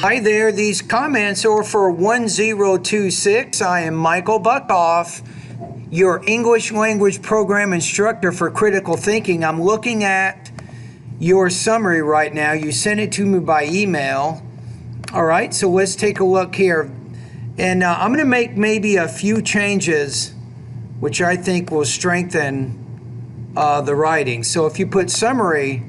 Hi there, these comments are for 1026. I am Michael Buckoff, your English language program instructor for critical thinking. I'm looking at your summary right now. You sent it to me by email. All right, so let's take a look here. And I'm going to make maybe a few changes which I think will strengthen the writing. So if you put summary,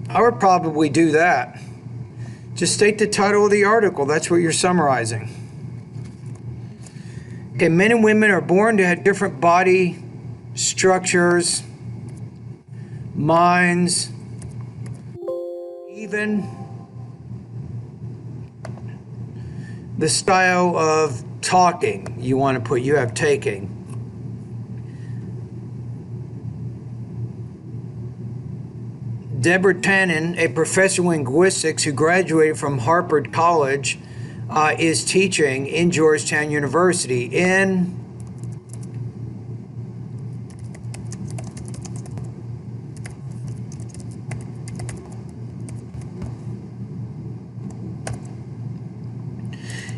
I would probably do that. Just state the title of the article. That's what you're summarizing. Okay, men and women are born to have different body structures, minds, even the style of talking you want to put, you have taking. Deborah Tannen, a professor of linguistics who graduated from Harpur College, is teaching in Georgetown University in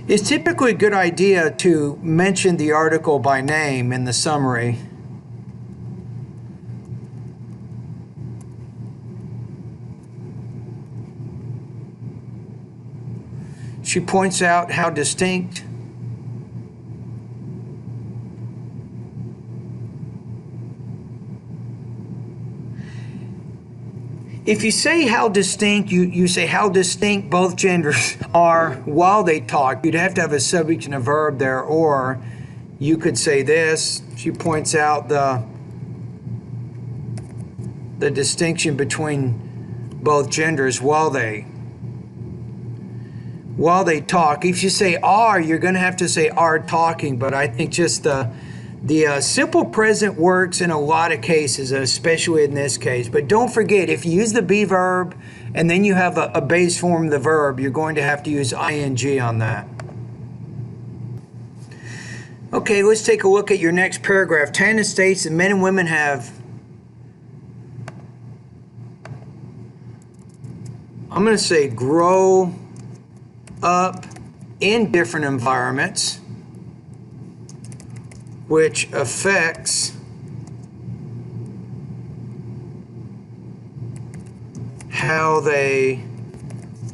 It's typically a good idea to mention the article by name in the summary. She points out how distinct if you say how distinct, you say how distinct both genders are while they talk. You'd have to have a subject and a verb there, or you could say this. She points out the distinction between both genders while they talk. If you say are, you're going to have to say are talking, but I think just the simple present works in a lot of cases, especially in this case. But don't forget, if you use the be verb and then you have a base form of the verb, you're going to have to use ing on that. Okay, let's take a look at your next paragraph. Tannen states that men and women have, I'm going to say, grow up in different environments, which affects how they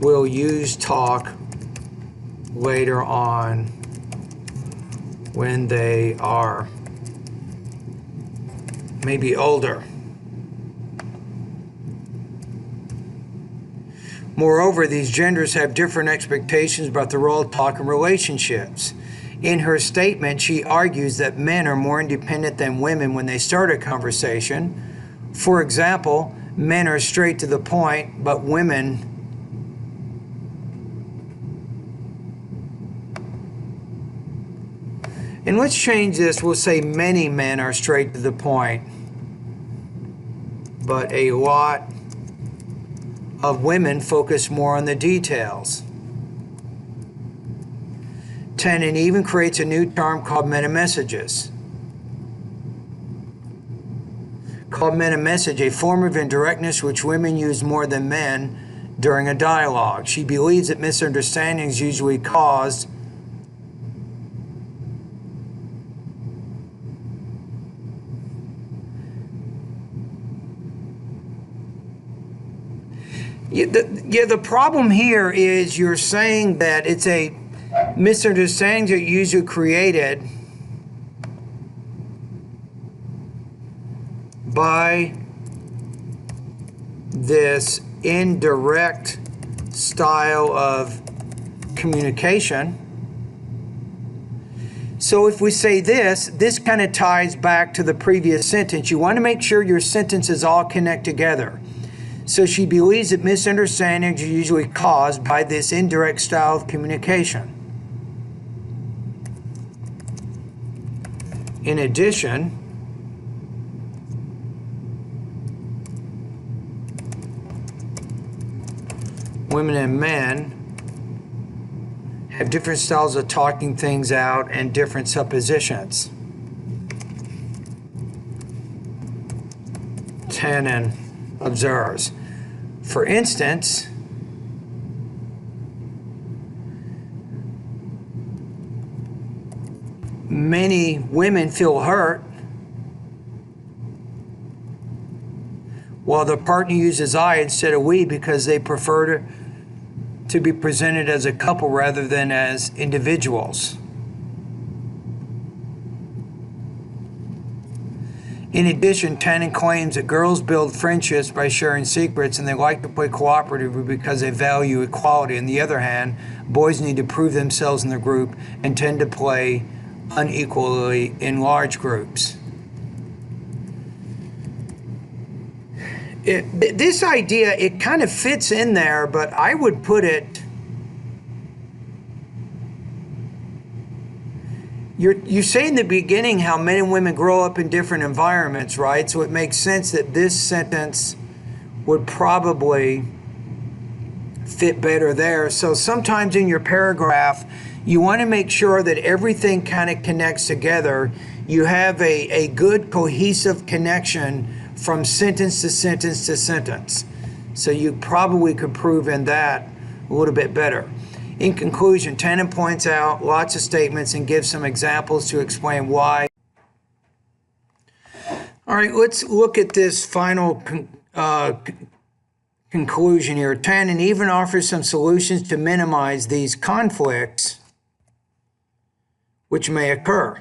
will use talk later on when they are maybe older. Moreover, these genders have different expectations about the role of talk in relationships. In her statement, she argues that men are more independent than women when they start a conversation. For example, men are straight to the point, but women and let's change this. We'll say many men are straight to the point, but a lot of women focus more on the details. Tannen even creates a new term called meta-messages. Called meta-message, a form of indirectness which women use more than men during a dialogue. She believes that misunderstandings usually caused the problem here is you're saying that it's a misunderstandings are usually created by this indirect style of communication. So if we say this kind of ties back to the previous sentence. You want to make sure your sentences all connect together. So she believes that misunderstandings are usually caused by this indirect style of communication. In addition, women and men have different styles of talking things out and different suppositions. Tannen observes. For instance, many women feel hurt while their partner uses I instead of we because they prefer to be presented as a couple rather than as individuals. In addition, Tannen claims that girls build friendships by sharing secrets and they like to play cooperatively because they value equality. On the other hand, boys need to prove themselves in their group and tend to play unequally in large groups. This idea, it kind of fits in there, but I would put it, you say in the beginning how men and women grow up in different environments, right? So it makes sense that this sentence would probably fit better there. So sometimes in your paragraph, you want to make sure that everything kind of connects together. You have a good cohesive connection from sentence to sentence to sentence. So you probably could prove in that a little bit better. In conclusion, Tannen points out lots of statements and gives some examples to explain why. All right, let's look at this final conclusion here. Tannen even offers some solutions to minimize these conflicts which may occur.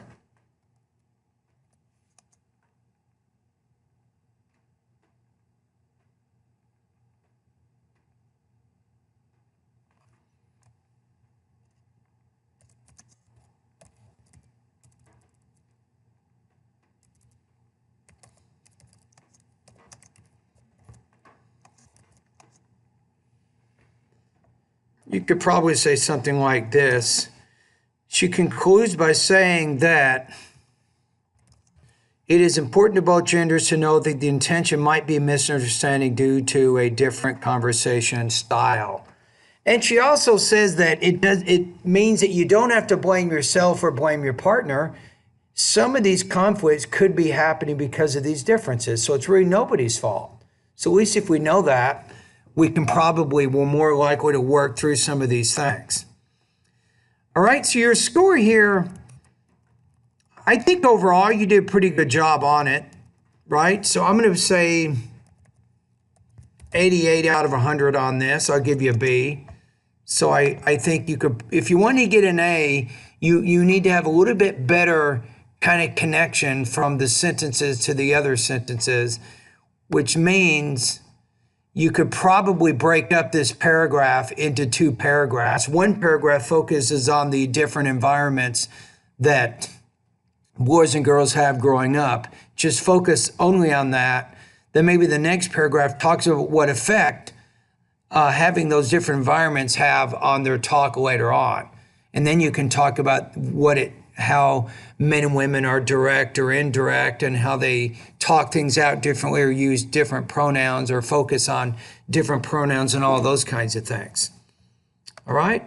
You could probably say something like this. She concludes by saying that it is important to both genders to know that the intention might be a misunderstanding due to a different conversation style. And she also says that it means that you don't have to blame yourself or blame your partner. Some of these conflicts could be happening because of these differences. So it's really nobody's fault. So at least if we know that, we're more likely to work through some of these things. All right, so your score here, I think overall you did a pretty good job on it, right? So I'm going to say 88 out of 100 on this. I'll give you a B. So I think you could, if you want to get an A, you need to have a little bit better kind of connection from the sentences to the other sentences, which means you could probably break up this paragraph into two paragraphs. One paragraph focuses on the different environments that boys and girls have growing up. Just focus only on that. Then maybe the next paragraph talks about what effect having those different environments have on their talk later on. And then you can talk about how men and women are direct or indirect and how they talk things out differently or use different pronouns or focus on different pronouns and all those kinds of things. All right?